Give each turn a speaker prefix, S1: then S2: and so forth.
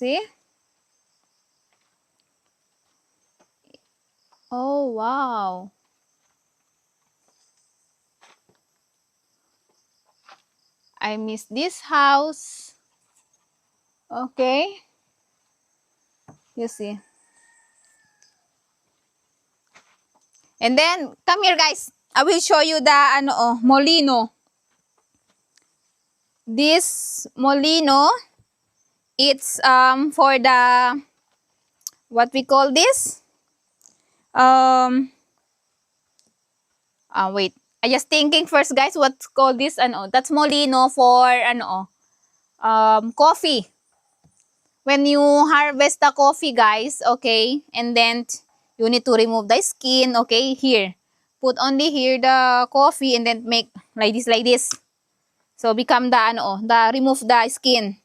S1: See? Oh, wow. I miss this house. Okay. You see. And then, come here guys. I will show you the molino. This molino, it's for the, what we call this? Wait. I just thinking first guys, what's called this? That's molino for coffee. When you harvest the coffee guys, okay, and then you need to remove the skin, okay, here. Put only here the coffee and then make like this. So become the remove the skin.